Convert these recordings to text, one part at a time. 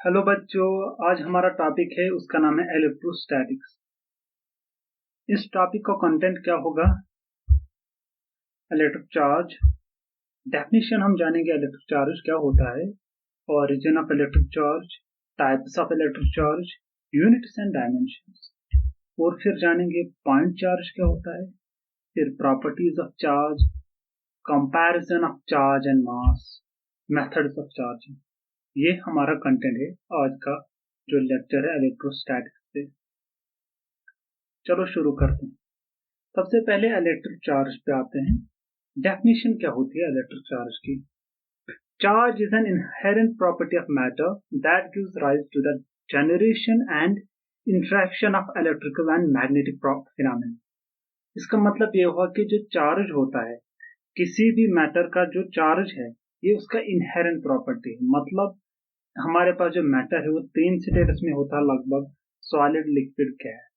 Hello बच्चों, आज हमारा टॉपिक है, उसका नाम है इलेक्ट्रोस्टैटिक्स। इस टॉपिक का कंटेंट क्या होगा? इलेक्ट्रिक चार्ज, डेफिनेशन हम जानेंगे इलेक्ट्रिक चार्ज क्या होता है, origin of electric charge, types of electric charge, units and dimensions, और फिर जानेंगे पॉइंट चार्ज क्या होता है, फिर properties of charge, comparison of charge and mass, methods of charging. ये हमारा कंटेंट है आज का जो लेक्चर है इलेक्ट्रोस्टैटिक्स से। चलो शुरू करते हैं। सबसे पहले इलेक्ट्रिक चार्ज पे आते हैं। डेफिनेशन क्या होती है इलेक्ट्रिक चार्ज की? Charge is an inherent property of matter that gives rise to the generation and interaction of electrical and magnetic phenomena. इसका मतलब ये हुआ कि जो चार्ज होता है, किसी भी मैटर का जो चार्ज है, ये उसका इनहेरेंट प्रॉपर्टी है। मतलब हमारे पास जो मैटर है वो तीन स्टेटस में होता है लगभग, सॉलिड, लिक्विड, गैस।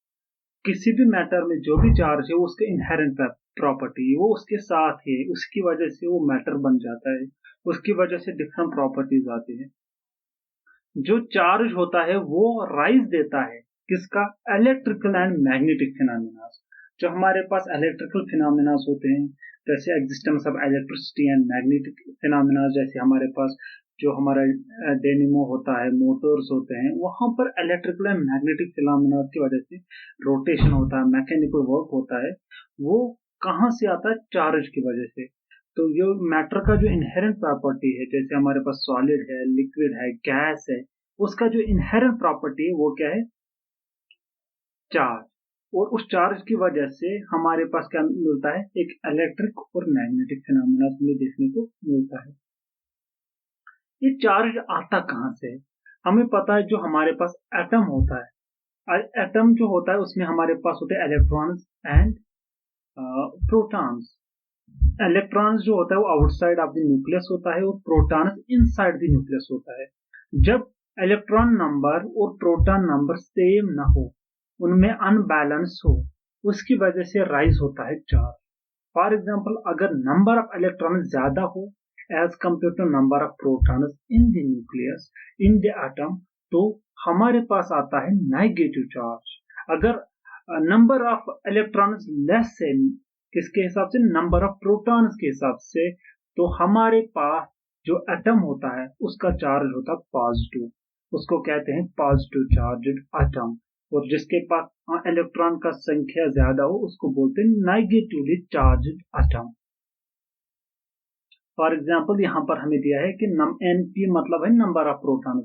किसी भी मैटर में जो भी चार्ज है वो उसके इनहेरेंट प्रॉपर्टी है, वो उसके साथ है, उसकी वजह से वो मैटर बन जाता है, उसकी वजह से डिफरेंट प्रॉपर्टीज आती है। जो चार्ज होता है वो राइज देता है किसका? Electrical and magnetic phenomena. जो हमारे पास इलेक्ट्रिकल फिनोमेना होते हैं, जैसे existence of electricity and magnetic phenomena, जैसे हमारे पास जो हमारा डेनिमो होता है, मोटर्स होते हैं, वहां पर इलेक्ट्रिकल एंड मैग्नेटिक फिनोमेना की वजह से रोटेशन होता है, मैकेनिकल वर्क होता है। वो कहाँ से आता है? चार्ज की वजह से। तो ये मैटर का जो इनहेरेंट प्रॉपर्टी है, जैसे हमारे पास सॉलिड है, लिक्विड है, गैस है, उसका जो इनहेरेंट प्रॉपर्टी है वो क्या है? चार्ज। और उस चार्ज की वजह से हमारे पास क्या मिलता है? एक इलेक्ट्रिक और मैग्नेटिक फिनोमेना हमें देखने को मिलता है। ये चार्ज आता कहां से? हमें पता है जो हमारे पास एटम होता है, एटम जो होता है उसमें हमारे पास होते हैं इलेक्ट्रॉन्स एंड प्रोटॉन्स। इलेक्ट्रॉन्स जो होता है वो आउटसाइड ऑफ द न्यूक्लियस होता है और प्रोटॉन्स इनसाइड द न्यूक्लियस होता है। जब इलेक्ट्रॉन नंबर और प्रोटॉन नंबर सेम ना हो, उनमें अनबैलेंस हो, उसकी वजह से राइज होता है चार्ज। फॉर एग्जाम्पल, अगर नंबर ऑफ इलेक्ट्रॉन ज्यादा हो as compare to number of protons in the nucleus in the atom, तो हमारे पास आता है नेगेटिव चार्ज। अगर नंबर ऑफ इलेक्ट्रॉन्स लेस है, किसके हिसाब से? नंबर ऑफ प्रोटॉन्स के हिसाब से, तो हमारे पास जो एटम होता है उसका चार्ज होता है पॉजिटिव। उसको कहते हैं पॉजिटिव चार्ज्ड एटम। और जिसके पास इलेक्ट्रॉन का संख्या ज्यादा हो उसको बोलते हैं negatively charged atom. For example, यहाँ पर हमें दिया है कि NP मतलब है नंबर ऑफ प्रोटॉन,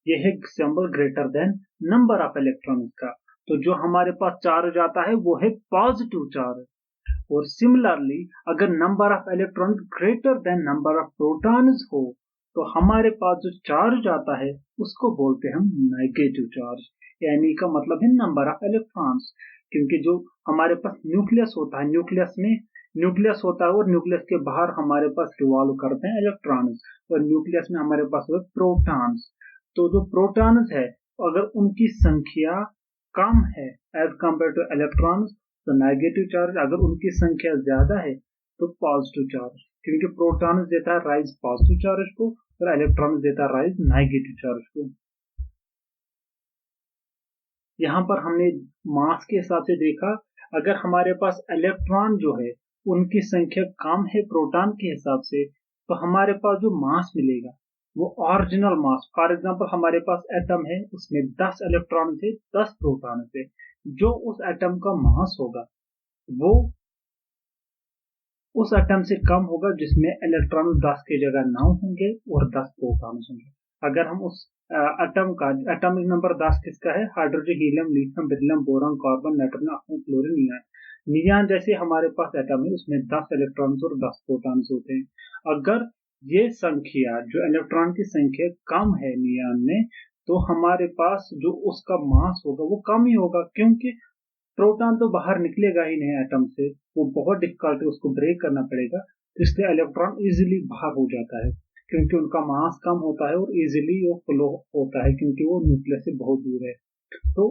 यह है symbol greater than number of electron का। तो जो हमारे पास चार्ज आता है वो है पॉजिटिव चार्ज। और सिमिलरली, अगर number of electron greater than number of protons हो, तो हमारे पास जो चार्ज आता है उसको बोलते हैं हम नेगेटिव चार्ज। यानी का मतलब है नंबर ऑफ इलेक्ट्रॉन्स। क्योंकि जो हमारे पास न्यूक्लियस होता है, न्यूक्लियस होता है और न्यूक्लियस के बाहर हमारे पास रिवॉल्व करते हैं इलेक्ट्रॉन्स, और न्यूक्लियस में हमारे पास है प्रोटॉन्स। तो जो प्रोटॉन्स है, अगर उनकी संख्या कम है एज कंपेयर टू इलेक्ट्रॉन्स, तो नेगेटिव चार्ज। अगर उनकी संख्या ज्यादा है तो पॉजिटिव चार्ज, क्योंकि प्रोटॉन्स देता है राइज पॉजिटिव चार्ज को और इलेक्ट्रॉन्स देता है राइज नेगेटिव चार्ज को। यहाँ पर हमने मास के हिसाब से देखा, अगर हमारे पास इलेक्ट्रॉन जो है उनकी संख्या कम है प्रोटॉन के हिसाब से, तो हमारे पास जो मास मिलेगा वो ओरिजिनल मास। फॉर एग्जांपल, हमारे पास एटम है, उसमें 10 इलेक्ट्रॉन थे, 10 प्रोटॉन थे। जो उस एटम का मास होगा वो उस एटम से कम होगा जिसमें इलेक्ट्रॉन 10 की जगह 9 होंगे और 10 प्रोटॉन होंगे। अगर हम उस एटम का एटॉमिक नंबर 10 किसका है? Hydrogen, helium, lithium, beryllium, boron, carbon, nitrogen, oxygen, chlorine, neon. Neon जैसे हमारे पास एटम है, उसमें 10 इलेक्ट्रॉन्स और 10 प्रोटॉन्स होते हैं। अगर ये संख्या, जो इलेक्ट्रॉन की संख्या कम है नियॉन में, तो हमारे पास जो उसका मास होगा वो कम ही होगा, क्योंकि प्रोटॉन तो बाहर निकलेगा ही नहीं एटम से, वो बहुत डिफिकल्ट है, उसको ब्रेक करना पड़ेगा। तो इसलिए इलेक्ट्रॉन इजीली बाहर हो जाता है, क्योंकि उनका मास कम होता है और इजीली वो फ्लो होता है, क्योंकि वो न्यूक्लियस से बहुत दूर है। तो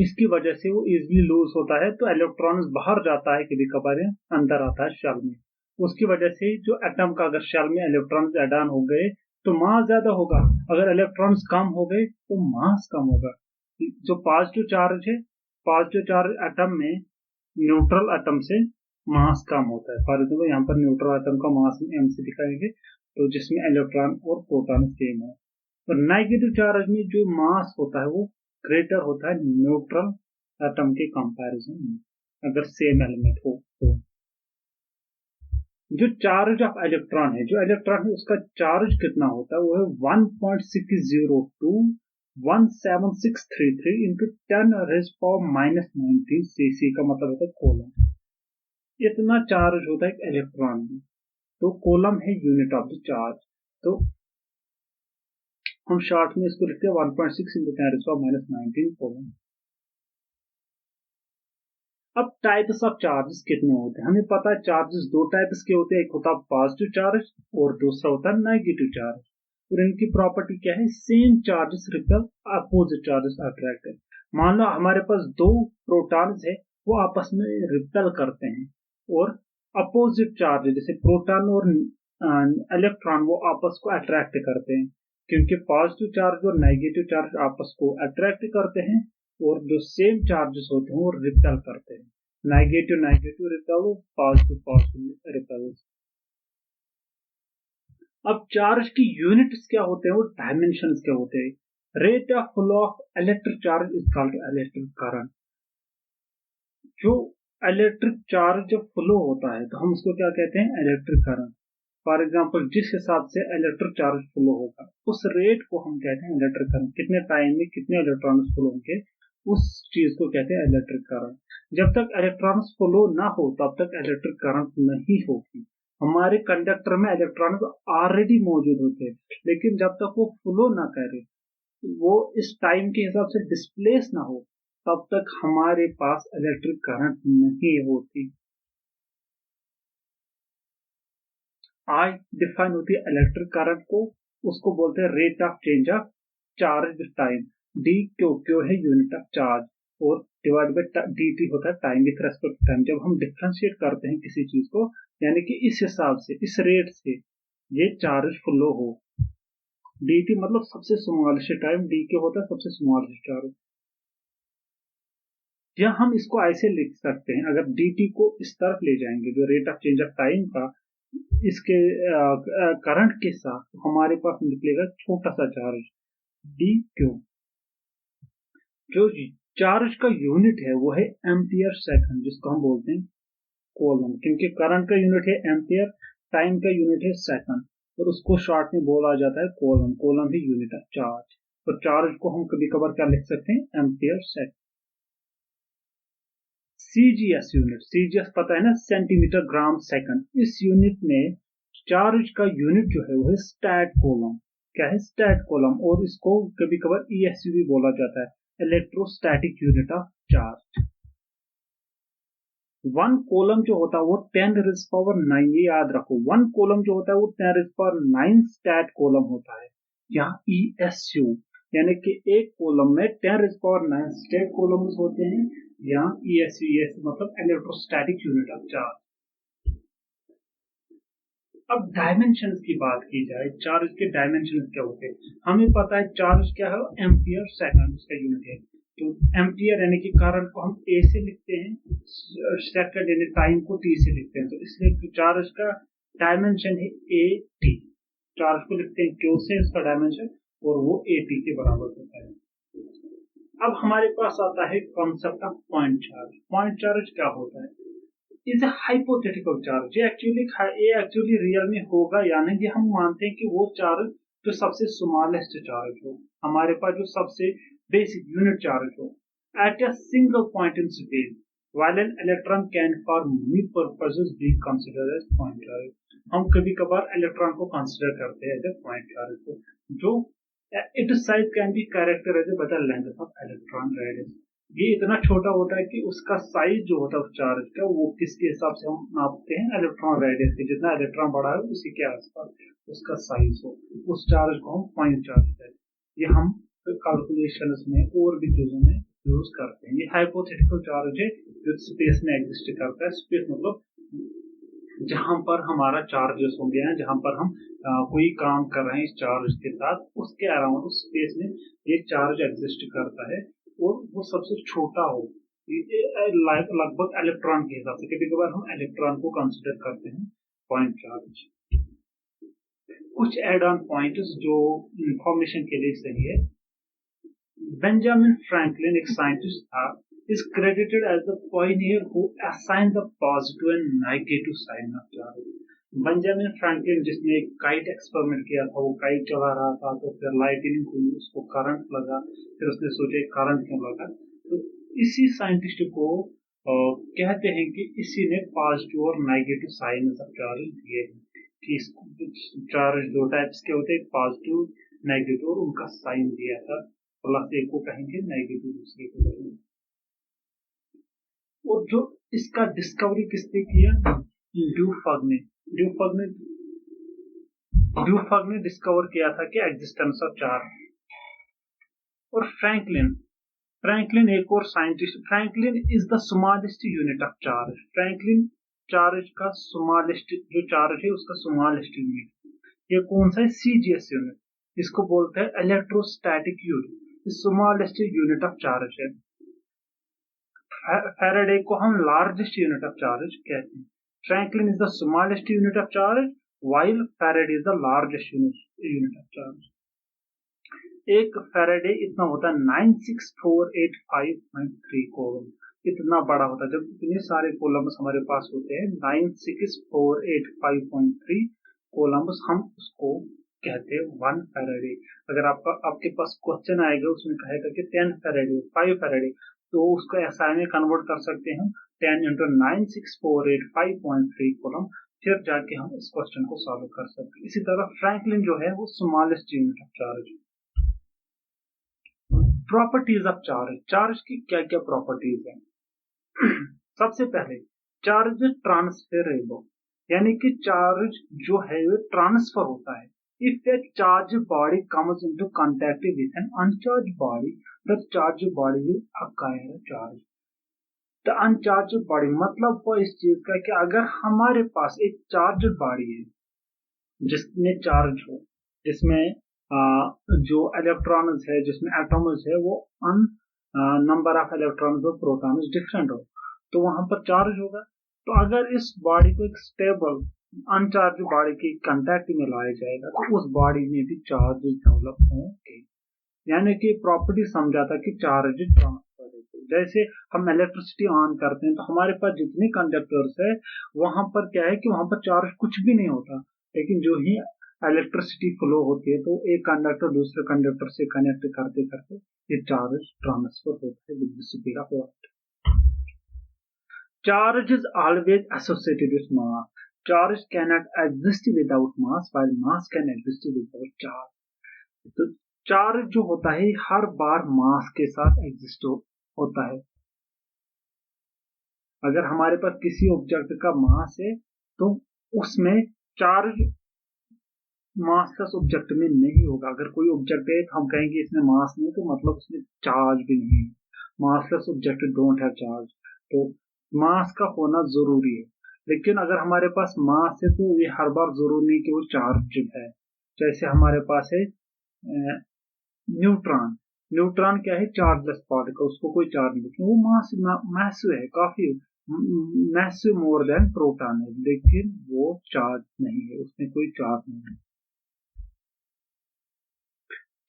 इसकी वजह से वो इजीली लूज होता है, तो इलेक्ट्रॉन बाहर जाता है, कभी कभार अंदर आता है शेल में। उसकी वजह से जो एटम का अगर शेल में इलेक्ट्रॉन ऐड ऑन हो गए तो मास ज्यादा होगा, अगर इलेक्ट्रॉन्स कम हो गए तो मास कम होगा। जो पॉजिटिव चार्ज है, पॉजिटिव चार्ज एटम में न्यूट्रल एटम से मास कम होता है। फॉर एग्जाम्पल यहाँ पर न्यूट्रल एटम का मास m से दिखाएंगे, तो जिसमें इलेक्ट्रॉन और प्रोटॉन सेम है। तो नेगेटिव चार्ज में जो मास होता है वो ग्रेटर होता है न्यूट्रल एटम के कंपैरिजन में, अगर सेम एलिमेंट हो तो। जो चार्ज ऑफ इलेक्ट्रॉन है, जो इलेक्ट्रॉन है उसका चार्ज कितना होता है, वो है 1.6021763 इंटू 10⁻⁻19 cc का मतलब होता है कोलम। इतना चार्ज होता है एक इलेक्ट्रॉन में, तो कोलम है यूनिट ऑफ द चार्ज। तो हम शॉर्ट में इसको लिखते हैं 1.6 इंटू 10⁻⁻19 कोलम। अब टाइप्स ऑफ चार्जेस कितने होते हैं, हमें पता है चार्जेस दो टाइप्स के होते हैं, एक होता है पॉजिटिव चार्ज और दूसरा होता है नेगेटिव चार्ज। और इनकी प्रॉपर्टी क्या है, same charges repel, opposite charges attract. मान लो हमारे पास दो प्रोटॉन्स है, वो आपस में रिपेल करते हैं, और अपोजिट चार्ज जैसे प्रोटॉन और इलेक्ट्रॉन वो आपस को अट्रैक्ट करते हैं, क्योंकि पॉजिटिव चार्ज और नेगेटिव चार्ज आपस को अट्रैक्ट करते हैं, और जो सेम चार्जेस होते हैं वो रिपेल करते हैं। Negative negative repel, positive positive repel. अब चार्ज की यूनिट्स क्या होते हैं, वो डायमेंशंस क्या होते हैं। Rate of flow of electric charge is called electric current. जो इलेक्ट्रिक चार्ज जब फ्लो होता है तो हम उसको क्या कहते हैं, इलेक्ट्रिक करंट। फॉर एग्जाम्पल जिस हिसाब से इलेक्ट्रिक चार्ज फ्लो होगा उस रेट को हम कहते हैं इलेक्ट्रिक करंट। कितने टाइम में कितने इलेक्ट्रॉन्स फ्लो होंगे उस चीज को कहते हैं इलेक्ट्रिक करंट। जब तक इलेक्ट्रॉन्स फ्लो ना हो तब तक इलेक्ट्रिक करंट नहीं होगी। हमारे कंडक्टर में इलेक्ट्रॉन्स ऑलरेडी मौजूद होते हैं, लेकिन जब तक वो फ्लो ना करे, वो इस टाइम के हिसाब से डिस्प्लेस ना हो, तब तक हमारे पास इलेक्ट्रिक करंट नहीं होती। आई डिफाइन होती है इलेक्ट्रिक करंट को, उसको बोलते हैं rate of change of charge time. D Q है यूनिट ऑफ चार्ज, और डिवाइड बाय dt होता है टाइम विथ रेस्पेक्ट टाइम। जब हम डिफरेंशिएट करते हैं किसी चीज को, यानी कि इस हिसाब से इस रेट से ये चार्ज फ्लो हो, dt मतलब सबसे स्मॉलेस्ट टाइम, डी क्यू होता है सबसे स्मॉलेस्ट चार्ज। या हम इसको ऐसे लिख सकते हैं, अगर dt को इस तरफ ले जाएंगे जो rate of change of time का, इसके करंट के साथ, तो हमारे पास निकलेगा छोटा सा चार्ज डी क्यू। जो चार्ज का यूनिट है वो है एम्पियर सेकंड, जिसको हम बोलते हैं कोलम, क्योंकि करंट का यूनिट है एम्पियर, टाइम का यूनिट है सेकंड, और उसको शॉर्ट में बोला जाता है कोलम। कोलम है यूनिट ऑफ चार्ज। तो चार्ज को हम कभी कभार क्या लिख सकते हैं, ampere second. CGS unit, CGS पता है ना, सेंटीमीटर ग्राम सेकंड। इस यूनिट में चार्ज का यूनिट जो है वो है स्टैट कोलम। क्या है, स्टैट कोलम, और इसको कभी कभार ईएसयू भी बोला जाता है, electrostatic unit of charge. One coulomb जो होता है वो 10⁻⁹, ये याद रखो, वन कोलम जो होता है वो 10⁻⁹ स्टैट कोलम होता है। यहाँ ईएसयू यानी कि एक कोलम में 10⁻⁹ स्टैट कोलम्स होते हैं। यहाँ ईएसयू मतलब इलेक्ट्रोस्टैटिक यूनिट ऑफ चार्ज। अब डायमेंशंस की बात की जाए, चार्ज के डायमेंशंस क्या होते हैं। हमें पता है चार्ज क्या है, एम्पियर सेकंड उसका यूनिट है। तो एम्पियर यानी कि करंट को हम ए से लिखते हैं, सेकंड यानी टाइम को टी से लिखते हैं, तो इसलिए चार्ज का डायमेंशन है ए टी। चार्ज को लिखते हैं क्यू से उसका डायमेंशन, और वो ए टी के बराबर होता है। अब हमारे पास आता है concept of point charge. Point charge क्या होता है, इज ए हाइपोथेटिकल चार्ज। ये एक्चुअली रियल में होगा या नहीं, ये हम मानते हैं कि वो चार्ज जो सबसे स्मॉलेस्ट चार्ज हो, हमारे पास जो सबसे बेसिक यूनिट चार्ज हो, eight a single point in space, while an electron can for many purposes be considered as point charge. हम कभी कभार इलेक्ट्रॉन को कंसिडर करते हैं एज ए पॉइंट चार्ज को, जो its size can be characterized by the length of electron radius. ये इतना छोटा होता है कि उसका साइज जो होता है उस चार्ज का, वो किसके हिसाब से हम नापते हैं, इलेक्ट्रॉन रेडियस के। जितना इलेक्ट्रॉन बड़ा है उसी के आसपास उसका साइज हो, उस चार्ज को हम पॉइंट चार्ज कहते हैं। ये हम कैलकुलेशंस में और भी चीजों में यूज करते हैं। ये हाइपोथेटिकल चार्ज है जो स्पेस में एग्जिस्ट करता है। स्पेस मतलब जहां पर हमारा चार्जेस हो गया है, जहां पर हम कोई काम कर रहे हैं इस चार्ज के साथ, उसके अराउंड उस स्पेस में ये चार्ज एग्जिस्ट करता है और वो सबसे छोटा हो, लगभग इलेक्ट्रॉन के हिसाब से। कभी कभार हम इलेक्ट्रॉन को कंसिडर करते हैं पॉइंट चार्ज। कुछ एड ऑन पॉइंट्स जो इंफॉर्मेशन के लिए सही है। बेंजामिन फ्रैंकलिन एक साइंटिस्ट था, is credited as the pioneer who assigned the positive and negative sign of charge. Benjamin Franklin जिसने एक काइट एक्सपेरिमेंट किया था, वो काइट चला रहा था तो फिर लाइटनिंग हुई, उसको करंट लगा, फिर उसने सोचा करंट क्यों लगा, तो इसी साइंटिस्ट को कहते हैं कि इसी ने पॉजिटिव और नेगेटिव साइन ऑफ चार्ज दिए हैं, कि चार्ज दो टाइप्स के होते हैं, पॉजिटिव नेगेटिव, और उनका साइन दिया था। प्लस एक को कहेंगे, नेगेटिव दूसरे को कहेंगे। और जो इसका डिस्कवरी किसने किया? ड्यूफग ने डिस्कवर किया था कि एग्जिस्टेंस ऑफ चार्ज। और फ्रैंकलिन एक और scientist, Franklin is the smallest unit of charge. Franklin charge का स्मॉलेस्ट, जो चार्ज है उसका स्मॉलेस्ट यूनिट, ये कौन सा है? सीजीएस यूनिट, इसको बोलते हैं electrostatic unit, smallest unit of charge है। फैराडे को हम लार्जेस्ट यूनिट ऑफ चार्ज कहते हैं। Franklin is the smallest unit of charge, while Faraday is the largest unit of charge. एक फैराडे इतना होता है 96485.3 कोलम, इतना बड़ा होता है। जब इतने सारे कोलम्स हमारे पास होते हैं 96485.3 कोलम्स, हम उसको कहते हैं 1 फैराडे। अगर आपके पास क्वेश्चन आएगा उसमें कहेगा कि 10 फैराडे, 5 फैराडे, तो उसको एसआई में कन्वर्ट कर सकते हैं 10 into 96485.3 कोलम, फिर जाके हम इस क्वेश्चन को सॉल्व कर सकते हैं। इसी तरह फ्रैंकलिन जो है वो smallest unit of charge. Properties of charge, charge की क्या क्या प्रॉपर्टीज है? सबसे पहले चार्ज ट्रांसफरेबल, यानी कि चार्ज जो है वो ट्रांसफर होता है। If a charged body comes into contact with an uncharged body, the charged body will acquire charge. The uncharged body मतलब वो इस चीज का कि अगर हमारे पास एक चार्ज बॉडी है जिसमें चार्ज हो, जिसमें जो इलेक्ट्रॉन्स है, जिसमें एटम्स है, वो नंबर ऑफ इलेक्ट्रॉन्स और प्रोटॉन्स डिफरेंट हो, तो वहां पर चार्ज होगा। तो अगर इस बॉडी को एक स्टेबल अनचार्ज बॉडी के कांटेक्ट में लाया जाएगा तो उस बॉडी में भी चार्ज डेवलप होंगे। यानी कि प्रॉपर्टी समझाता कि चार्ज ट्रांसफर है। जैसे हम इलेक्ट्रिसिटी ऑन करते हैं तो हमारे पास जितने कंडक्टर्स है वहां पर क्या है कि वहां पर चार्ज कुछ भी नहीं होता, लेकिन जो ही इलेक्ट्रिसिटी फ्लो होती है तो एक कंडक्टर दूसरे कंडक्टर से कनेक्ट करते करते ये चार्ज ट्रांसफर होता है with the speed of light. Charge is always associated with mass. Charge cannot exist without mass, while mass can exist without charge. तो चार्ज जो होता है हर बार मास के साथ एग्जिस्ट होता है। अगर हमारे पास किसी ऑब्जेक्ट का मास है तो उसमें चार्ज मासलेस ऑब्जेक्ट में नहीं होगा। अगर कोई ऑब्जेक्ट है तो हम कहेंगे इसमें मास नहीं, तो मतलब उसमें चार्ज भी नहीं है। Massless object don't have charge, तो मास का होना जरूरी है। लेकिन अगर हमारे पास मास है तो ये हर बार जरूरी नहीं कि वो चार्ज है। जैसे हमारे पास है न्यूट्रॉन। न्यूट्रॉन क्या है? चार्जलेस पार्टिकल, उसको कोई चार्ज नहीं, लेकिन वो मैसिव है, काफी मैसिव मोर देन प्रोटॉन है, लेकिन वो चार्ज नहीं है, उसमें कोई चार्ज नहीं है।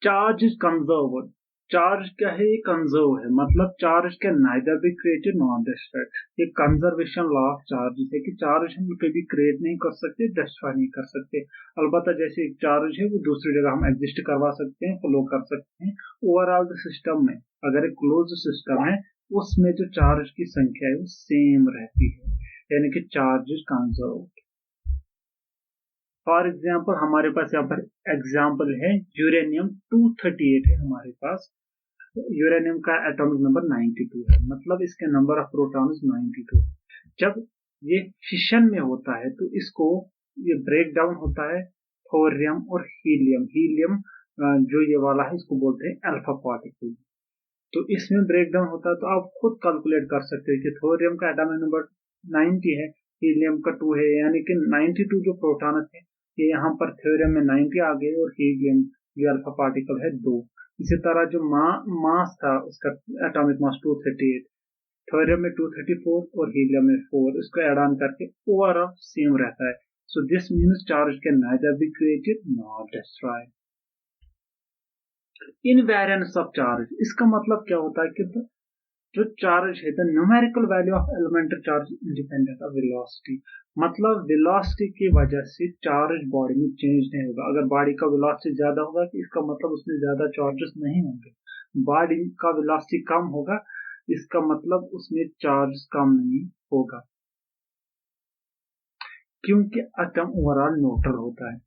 Charge is conserved. चार्ज क्या है? कंजर्व है, मतलब charge can neither be created nor destroyed. ये कंजर्वेशन लॉ ऑफ चार्ज है कि चार्ज हम कभी क्रिएट नहीं कर सकते, डिस्ट्रॉय नहीं कर सकते। अलबत्ता जैसे एक चार्ज है वो दूसरी जगह हम एग्जिस्ट करवा सकते हैं, फ्लो कर सकते हैं। ओवरऑल सिस्टम में अगर एक क्लोज सिस्टम है उसमें जो चार्ज की संख्या है वो सेम रहती है, यानी कि charge is conserved. For example हमारे पास यहाँ पर एग्जाम्पल है यूरेनियम 238 है हमारे पास। यूरेनियम का एटॉमिक नंबर 92 है, मतलब इसके नंबर ऑफ प्रोटॉन्स 92 है। जब ये फिशन में होता है तो इसको ये ब्रेक डाउन होता है थोरियम और हीलियम। हीलियम जो ये वाला है इसको बोलते हैं अल्फा पार्टिकल। तो इसमें ब्रेक डाउन होता है, तो आप खुद कैलकुलेट कर सकते हैं कि थोरियम का एटॉमिक नंबर 90 है, हीलियम का 2 है, यानी कि 92 जो प्रोटॉन थे ये यहाँ पर थ्योरम में 90 आ गए और हीलियम जो अल्फा पार्टिकल है 2। इसी तरह जो मास था उसका एटॉमिक मास 238, थ्योरम में 234 और हीलियम में 4, इसको ऐड ऑन करके ओवरऑल सेम रहता है। So this means charge can neither be created nor destroyed. Invariance of charge, इसका मतलब क्या होता है कि जो चार्ज है the numerical value of elemental charge independent of velocity, मतलब वेलोसिटी की वजह से चार्ज बॉडी में चेंज नहीं होगा। अगर बॉडी का वेलोसिटी ज्यादा होगा तो इसका मतलब उसमें ज्यादा चार्जेस नहीं होंगे, बॉडी का वेलोसिटी कम होगा इसका मतलब उसमें चार्ज कम नहीं होगा, क्योंकि एटम ओवरऑल न्यूट्रल होता है,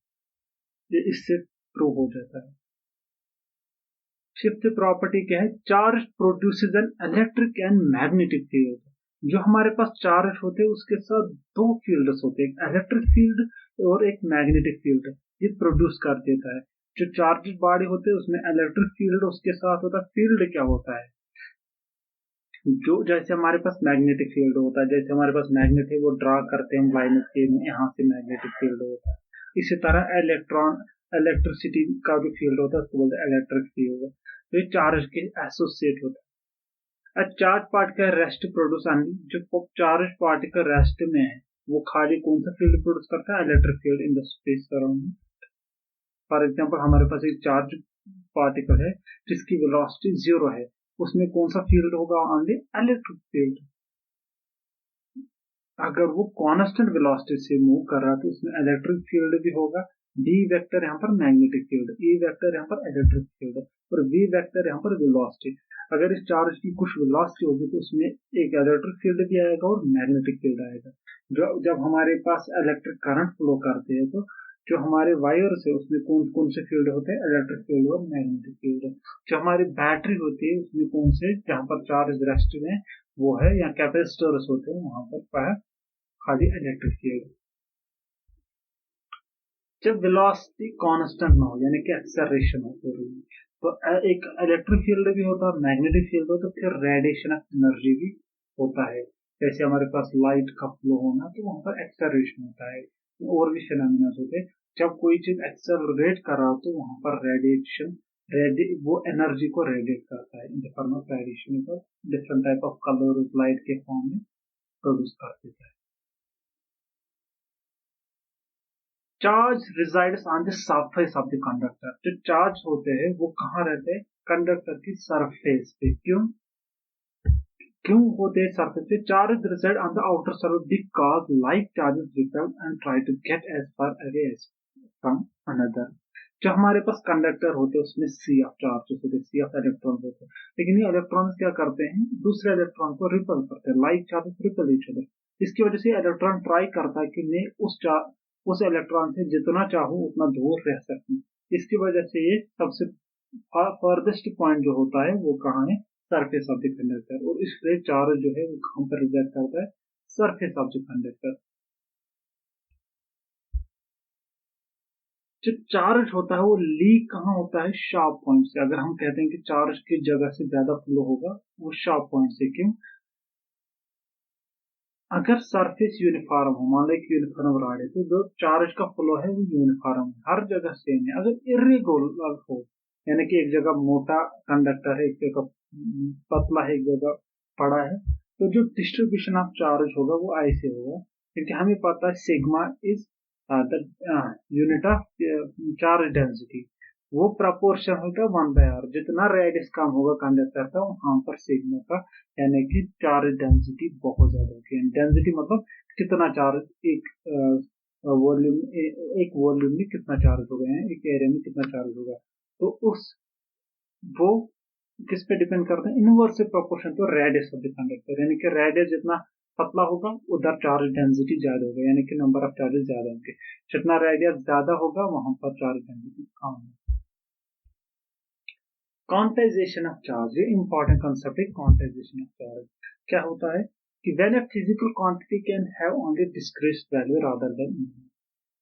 ये इससे प्रूव हो जाता है। फिफ्थ प्रॉपर्टी क्या है, charge produces an electric and magnetic field. जो हमारे पास चार्ज होते हैं उसके साथ दो फील्ड्स होते हैं, एक इलेक्ट्रिक फील्ड और एक मैग्नेटिक फील्ड, ये प्रोड्यूस कर देता है। जो चार्ज बॉडी होते हैं उसमें इलेक्ट्रिक फील्ड उसके साथ होता है, फील्ड क्या होता है, जो जैसे हमारे पास मैग्नेटिक फील्ड होता है, जैसे हमारे पास मैग्नेट है वो ड्रा करते हैं लाइन के, यहाँ से मैग्नेटिक फील्ड होता है। इसी तरह इलेक्ट्रिसिटी का जो फील्ड होता है उसको बोलते हैं इलेक्ट्रिक फील्ड, तो ये चार्ज के एसोसिएट होता है। चार्ज पार्टिकल रेस्ट प्रोड्यूस, जो चार्ज पार्टिकल रेस्ट में है वो खाली कौन सा फील्ड प्रोड्यूस करता है, electric field in the space surrounding. For example हमारे पास एक चार्ज पार्टिकल है जिसकी वेलोसिटी 0 है, उसमें कौन सा फील्ड होगा, ओनली इलेक्ट्रिक फील्ड। अगर वो कांस्टेंट वेलोसिटी से मूव कर रहा है तो उसमें इलेक्ट्रिक फील्ड भी होगा, डी वेक्टर यहाँ पर मैग्नेटिक फील्ड, ई वेक्टर यहाँ पर इलेक्ट्रिक फील्ड और वी वेक्टर यहाँ पर वेलोसिटी। अगर इस चार्ज की कुछ वेलोसिटी होगी तो उसमें एक इलेक्ट्रिक फील्ड भी आएगा और मैग्नेटिक फील्ड आएगा। जब हमारे पास इलेक्ट्रिक करंट फ्लो करते हैं तो जो हमारे वायर्स है उसमें कौन कौन से फील्ड होते हैं, इलेक्ट्रिक फील्ड और मैग्नेटिक फील्ड। जो हमारी बैटरी होती है उसमें कौन से, जहाँ पर चार्ज रेस्ट में वो है, या कैपेसिटर्स होते हैं वहां पर खाली इलेक्ट्रिक फील्ड। जब वेलोसिटी कांस्टेंट ना हो यानी कि एक्सेलरेशन हो तो एक इलेक्ट्रिक फील्ड भी होता है, मैग्नेटिक फील्ड हो, तो फिर रेडिएशन ऑफ एनर्जी भी होता है। जैसे हमारे पास लाइट का फ्लो होना तो वहां पर एक्सेलरेशन होता है, और भी फिनोमेना होते हैं। जब कोई चीज एक्सेलरेट कर रहा हो तो वहां पर रेडिएशन वो एनर्जी को रेडिएट करता है in the form of radiation, different type of colour light के फॉर्म में प्रोड्यूस कर देता है। Charge resides on the surface of the conductor, जो चार्ज होते हैं वो कहाँ रहते हैं, कंडक्टर की सरफेस पे। क्यों होते हैं सरफेस पे, charge reside on the outer surface because like charges repel and try to get as far away as from another. जो हमारे पास कंडक्टर होते हैं उसमें सी ऑफ चार्जेस होते हैं, सी ऑफ इलेक्ट्रॉन होते हैं, लेकिन ये इलेक्ट्रॉन्स क्या करते हैं, दूसरे इलेक्ट्रॉन को रिपेल करते हैं, like charges repel each other. इसकी वजह से इलेक्ट्रॉन ट्राई करता है कि मैं उस इलेक्ट्रॉन से जितना चाहूं उतना दूर रह सकूं। इसकी वजह से ये सबसे फर्देस्ट पॉइंट जो होता है वो कहाँ है, सरफेस ऑफ द कंडक्टर, और इसलिए चार्ज जो है वो कहां पर रिजल्ट करता है, सरफेस ऑफ द कंडक्टर। जो चार्ज होता है वो लीक कहाँ होता है, शार्प पॉइंट से। अगर हम कहते हैं कि चार्ज की जगह से ज्यादा फ्लो होगा वो शार्प पॉइंट से। क्यों, अगर सरफेस यूनिफॉर्म हो, मान लो एक यूनिफॉर्म रॉड है तो जो चार्ज का फ्लो है वो यूनिफॉर्म है, हर जगह सेम है। अगर इरेगुलर हो यानी कि एक जगह मोटा कंडक्टर है, एक जगह पतला है, एक जगह पड़ा है, तो जो डिस्ट्रीब्यूशन ऑफ चार्ज होगा वो ऐसे होगा, क्योंकि हमें पता है sigma is the unit of charge density, वो प्रपोर्शन होगा 1/r। जितना रेडियस कम होगा कंडक्टर का वहां पर सिग्मा का यानी कि चार्ज डेंसिटी बहुत ज्यादा होगी। डेंसिटी मतलब कितना चार्ज एक वॉल्यूम में कितना चार्ज हो गए हैं, एक एरिया में कितना चार्ज होगा, तो वो किस पे डिपेंड करता है, इनवर्स प्रोपोर्शन तो रेडियस ऑफ द कंडक्टर, यानी कि रेडियस जितना पतला होगा उधर चार्ज डेंसिटी ज्यादा होगा, यानी कि नंबर ऑफ चार्जेस ज्यादा होंगे। जितना रेडियस ज्यादा होगा वहां पर चार्ज डेंसिटी कम होगा। क्वांटाइजेशन ऑफ चार्ज, ये इंपॉर्टेंट कंसेप्ट है। क्वांटाइजेशन ऑफ चार्ज क्या होता है कि when a physical quantity can have only discrete value rather than,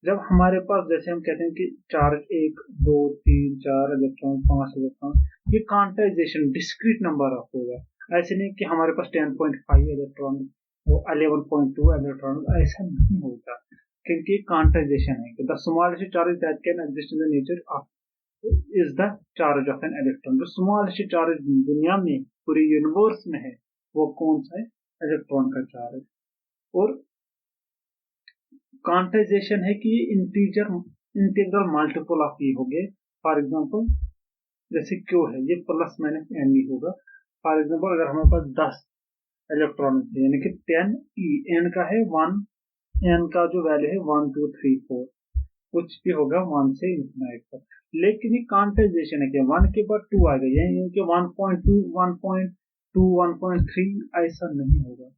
जब हमारे पास जैसे हम कहते हैं कि चार्ज 1 2 3 4 इलेक्ट्रॉन 5 इलेक्ट्रॉन, ये क्वांटाइजेशन डिस्क्रीट नंबर ऑफ होगा। ऐसे नहीं कि हमारे पास 10.5 इलेक्ट्रॉन वो 11.2 इलेक्ट्रॉन, ऐसा नहीं होता, क्योंकि क्वांटाइजेशन है। The smallest charge that can exist in the nature of is the charge of an electron. जो स्मॉलेस्ट चार्ज दुनिया में, पूरी यूनिवर्स में है, वो कौन सा है? इलेक्ट्रॉन का चार्ज। और क्वांटाइजेशन है कि इंटीग्रल मल्टीपल ऑफ ई हो गए। फॉर एग्जांपल जैसे क्यू है, ये प्लस माइनस एन ई होगा। फॉर एग्जांपल अगर हमारे पास 10 इलेक्ट्रॉन है, यानी कि 10 ई, एन का है 1, एन का जो वैल्यू है 1 2 3 4, कुछ भी होगा 1 से इंफिनाइट तक। लेकिन ये क्वांटाइजेशन है कि 1 के बाद 2 आ गया, यानी कि 1.2 1.2 1.3 ऐसा नहीं होगा,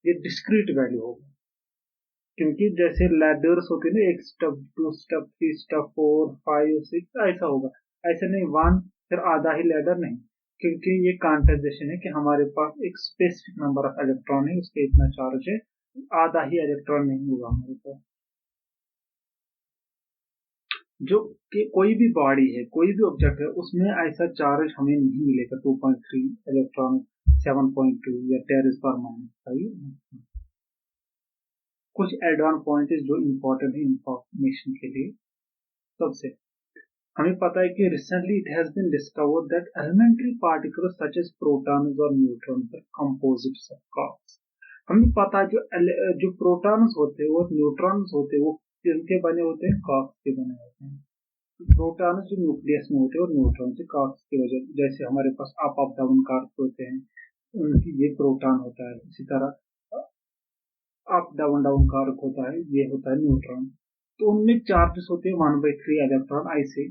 ये डिस्क्रीट वैल्यू होगा। क्योंकि जैसे लैडर्स होते हैं ना, 1 स्टेप 2 स्टेप 3 स्टेप 4 5 6 ऐसा होगा, ऐसे नहीं 1 फिर आधा ही लैडर नहीं, क्योंकि ये क्वांटाइजेशन है कि हमारे पास एक स्पेसिफिक नंबर ऑफ इलेक्ट्रॉन है, उसके इतना चार्ज है, आधा ही इलेक्ट्रॉन नहीं होगा हमारे पास। जो कि कोई भी बॉडी है, कोई भी ऑब्जेक्ट है, उसमें ऐसा चार्ज हमें नहीं मिलेगा 2.3 इलेक्ट्रॉन 7.2 या 10⁻⁵। कुछ एड ऑन पॉइंट जो इंपॉर्टेंट है इंफॉर्मेशन के लिए। सबसे हमें पता है कि recently it has been discovered that elementary particles such as protons और neutrons are composites of quarks। हमें पता है जो प्रोटॉन्स होते हैं और न्यूट्रॉन्स होते हैं, वो किनके बने होते हैं? quarks के बने होते हैं। प्रोटॉन्स जो न्यूक्लियस में होते हैं और न्यूट्रॉन से quarks की वजह, जैसे हमारे पास अप अप डाउन quarks होते हैं, उनकी ये प्रोटॉन होता है। इसी तरह अप डाउन डाउन कारक होता है, ये होता है न्यूट्रॉन। तो उनमें चार्जेस होते हैं 1/3 इलेक्ट्रॉन ऐसे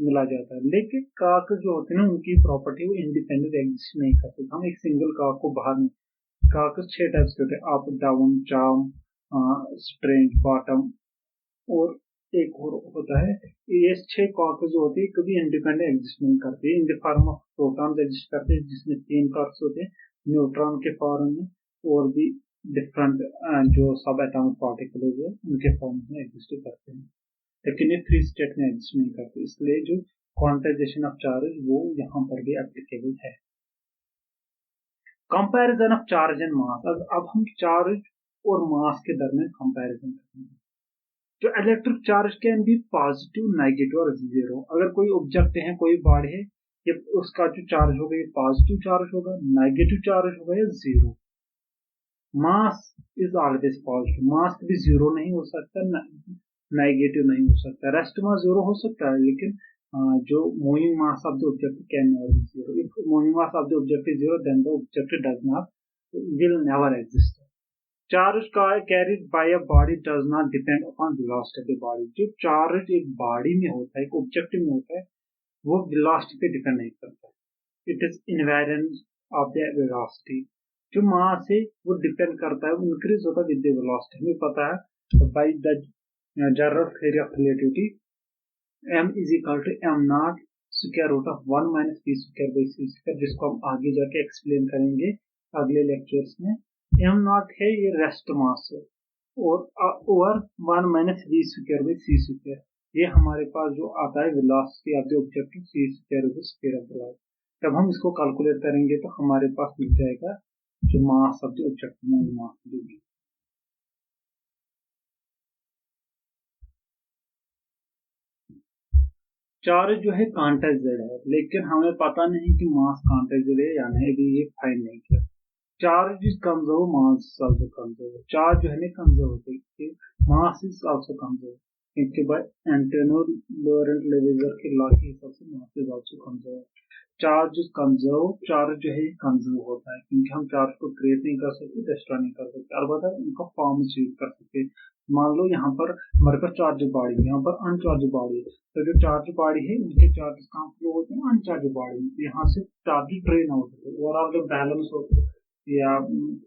मिला जाता है। लेकिन कारक जो होते हैं ना, उनकी प्रॉपर्टी वो इंडिपेंडेंट एग्जिस्ट नहीं करते। हम एक सिंगल कारक को बाहर नहीं, कारक 6 टाइप्स के होते हैं, up down charm strange bottom, और एक और होता है। ये 6 कारक जो होते हैं कभी इंडिपेंडेंट एग्जिस्ट नहीं करते, in the form of proton exist करते हैं, जिसमें 3 कारक होते हैं न्यूट्रॉन के फॉर्म में, और भी डिफरेंट जो सब एटॉमिक पार्टिकल्स है उनके फॉर्म में एग्जिस्ट करते हैं। लेकिन ये फ्री स्टेट में एग्जिस्ट नहीं करते, इसलिए जो क्वांटाइजेशन ऑफ चार्ज वो यहाँ पर भी एप्लीकेबल है। Comparison of charge and mass. अब हम चार्ज और मास के दरमियान कंपैरिजन करेंगे। जो electric charge can be positive, negative और जीरो। अगर कोई ऑब्जेक्ट है, कोई बॉडी है, ये उसका जो चार्ज होगा ये पॉजिटिव चार्ज होगा, नेगेटिव चार्ज होगा या zero. Mass is always positive, mass कभी जीरो नहीं हो सकता, नेगेटिव नहीं हो सकता। रेस्ट मास जीरो हो सकता है, लेकिन जो moving mass of the object can never be zero. If moving mass of the object is zero, then the object does not, will never exist. Charge carried by a body does not depend upon velocity of the body. जो charge एक body में होता है, एक object में होता है, वो वेलोसिटी पे डिपेंड नहीं करता, it is invariant of the velocity. जो मास है वो डिपेंड करता है, वो इंक्रीज होता है विद द वेलोसिटी। हमें पता है by the general theory of relativity, m is equal to m not square root of 1 minus v square by c square, जिसको हम आगे जाके एक्सप्लेन करेंगे अगले लेक्चर्स में। m नॉट है ये रेस्ट मास है, और over 1 minus v square by c square, ये हमारे पास जो आता है velocity of the object c square by square of the light. जब हम इसको कैलकुलेट करेंगे तो हमारे पास मिल जाएगा जो मास ऑफ द ऑब्जेक्ट, मास देगी। चार्ज जो है क्वांटाइज्ड है, लेकिन हमें पता नहीं कि मास क्वांटाइज्ड है या नहीं, अभी ये फाइंड नहीं किया। Charge is conserve, mass is also conserve. Charge जो है ना कंजर्व होती है, मास इज आल्सो कंजर्व, क्योंकि बाय एंटोनियो लॉरेंट लेवेजर के लॉ के हिसाब से mass is also conserve. Charge is conserve, charge जो है कंजर्व होता है, क्योंकि हम चार्ज को क्रिएट नहीं कर सकते, डिस्ट्रॉय नहीं कर सकते, अलबत्ता उनका फॉर्म चेंज कर सकते। मान लो यहाँ पर हमारे पास चार्ज बॉडी है, यहाँ पर अनचार्ज बॉडी है, तो जो चार्ज बॉडी है उनके चार्जेस कहाँ फ्लो होते हैं? अनचार्ज बॉडी में। यहाँ से चार्ज ड्रेन आउट होते हैं, ओवरऑल जब बैलेंस होते हैं, या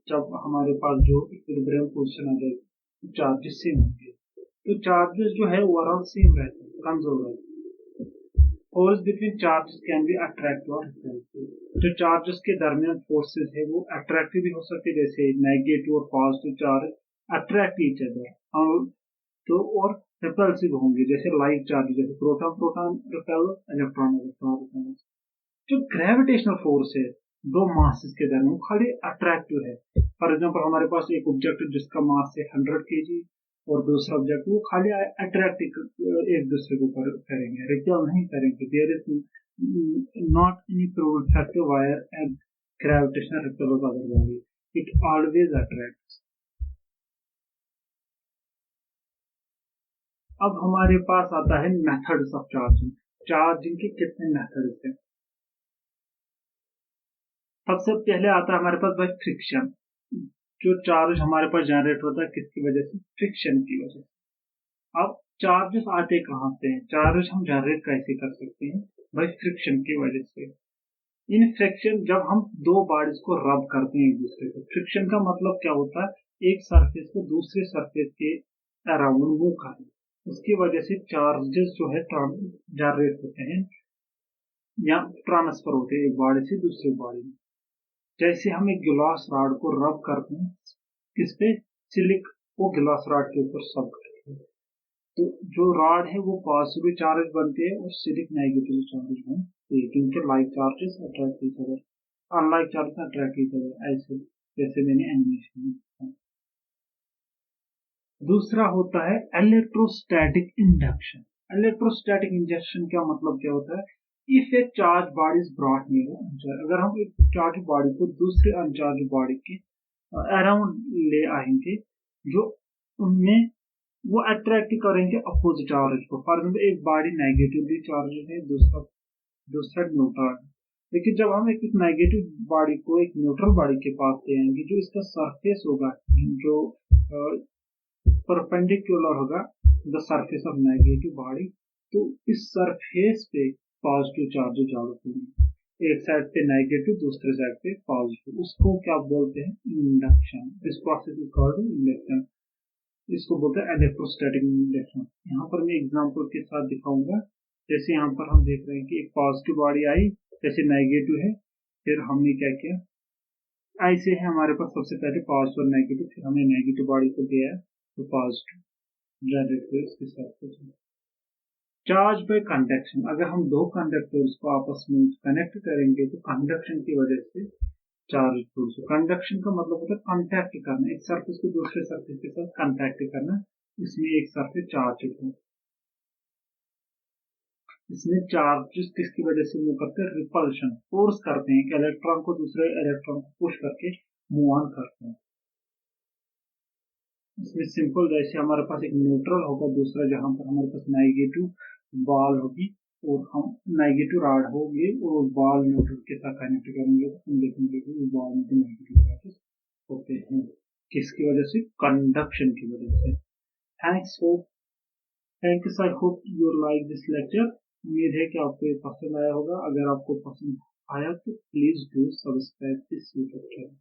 जब हमारे पास जो इक्विलिब्रियम पोजीशन आ जाएगी, चार्जेस सेम होंगे। तो चार्जेस जो है ओवरऑल सेम रहते हैं, कंजर्व रहते हैं। Force between charges can be attractive और रिपल्सिव। जो चार्जेस के दरमियान फोर्सेस है वो अट्रैक्टिव भी हो सकते हैं, जैसे नेगेटिव और positive charge attract each other, तो और रिपल्सिव होंगे, जैसे लाइक चार्ज, जैसे proton proton repel, electron electron repel. जो ग्रेविटेशनल फोर्स है दो मासेस के दरमियान, खाली अट्रैक्टिव है, फॉर एग्जाम्पल हमारे पास एक ऑब्जेक्ट जिसका मास है 100 kg और दूसरा ऑब्जेक्ट, वो खाली अट्रैक्ट एक दूसरे को करेंगे, रिपेल नहीं करेंगे। There is not any proven factor where and gravitational repel of other body, it always attracts. अब हमारे पास आता है मेथड्स ऑफ चार्जिंग। चार्जिंग के कितने मेथड्स हैं? सबसे पहले आता है हमारे पास भाई फ्रिक्शन। जो चार्ज हमारे पास जनरेट होता है किसकी वजह से? फ्रिक्शन की वजह से। अब चार्जेस आते कहाँ से हैं? चार्ज हम जनरेट कैसे कर सकते हैं? भाई फ्रिक्शन की वजह से। इन फ्रिक्शन, जब हम दो बॉडीज को रब करते हैं एक दूसरे को, फ्रिक्शन का मतलब क्या होता है? एक सरफेस को दूसरे सरफेस के अराउंड मूव करना, उसकी वजह से चार्जेस जो है जनरेट होते हैं या ट्रांसफर होते हैं एक बॉडी से दूसरे बॉडी में। जैसे हम एक गिलास रॉड को रब करते हैं किस पे? सिलिक को गिलास रॉड के ऊपर सब करते हैं, तो जो रॉड है वो पॉजिटिव चार्ज बनते हैं और सिलिक नेगेटिव चार्ज बनते हैं, क्योंकि like charges attract each other, unlike charges attract each other, ऐसे जैसे मैंने एनिमेशन में बताया। दूसरा होता है इलेक्ट्रोस्टैटिक इंडक्शन। इलेक्ट्रोस्टैटिक इंडक्शन क्या मतलब क्या होता है? If A charge body is brought near, अगर हम एक चार्ज बॉडी को दूसरे अनचार्ज बॉडी के अराउंड ले आएंगे, जो उनमें वो अट्रैक्ट करेंगे अपोजिट चार्ज को। फॉर एग्जाम्पल एक बॉडी नेगेटिवली चार्ज है, दूसरा न्यूट्रल है, लेकिन जब हम एक नेगेटिव बॉडी को एक न्यूट्रल बॉडी के पास ले आएंगे, जो इसका सरफेस होगा, जो परपेंडिकुलर होगा the surface of negative body, तो इस सरफेस पे पॉजिटिव चार्ज डेवलप होंगे। एक साइड पे नेगेटिव, दूसरे साइड पे पॉजिटिव, उसको क्या बोलते हैं? Induction. This process is called induction. इसको बोलते हैं इलेक्ट्रोस्टैटिक इंडक्शन। यहाँ पर मैं एग्जांपल के साथ दिखाऊंगा। जैसे यहाँ पर हम देख रहे हैं कि एक पॉजिटिव बॉडी आई, जैसे नेगेटिव है, फिर हमने क्या किया, ऐसे है हमारे पास सबसे पहले पॉजिटिव और नेगेटिव, फिर हमने नेगेटिव बॉडी को दिया तो पॉजिटिव जनरेट हुए उसके साथ। चार्ज बाय कंडक्शन, अगर हम दो कंडक्टर्स को आपस में कनेक्ट करेंगे तो कंडक्शन की वजह से चार्ज प्रोड्यूस। कंडक्शन का मतलब होता है कांटेक्ट करना, एक सरफेस को दूसरे सरफेस के साथ कांटेक्ट करना, इसमें एक सरफेस चार्ज है। इसमें चार्जेस किसकी वजह से मूव करते हैं? रिपल्शन, फोर्स करते हैं, एक इलेक्ट्रॉन को दूसरे इलेक्ट्रॉन को पुश करके मूव ऑन करते हैं। इसमें सिंपल, जैसे हमारे पास एक न्यूट्रल होगा, दूसरा जहां पर हमारे पास नेगेटिव बॉल होगी और हम नेगेटिव रॉड होंगे और बॉल न्यूट्रल के साथ कनेक्ट करेंगे, तो हम देखेंगे कि बॉल में नेगेटिव चार्जेस होते हैं। किसकी वजह से? कंडक्शन की वजह से। Thanks I hope you like this lecture. उम्मीद है कि आपको ये पसंद आया होगा। अगर आपको पसंद आया तो please do subscribe this YouTube channel.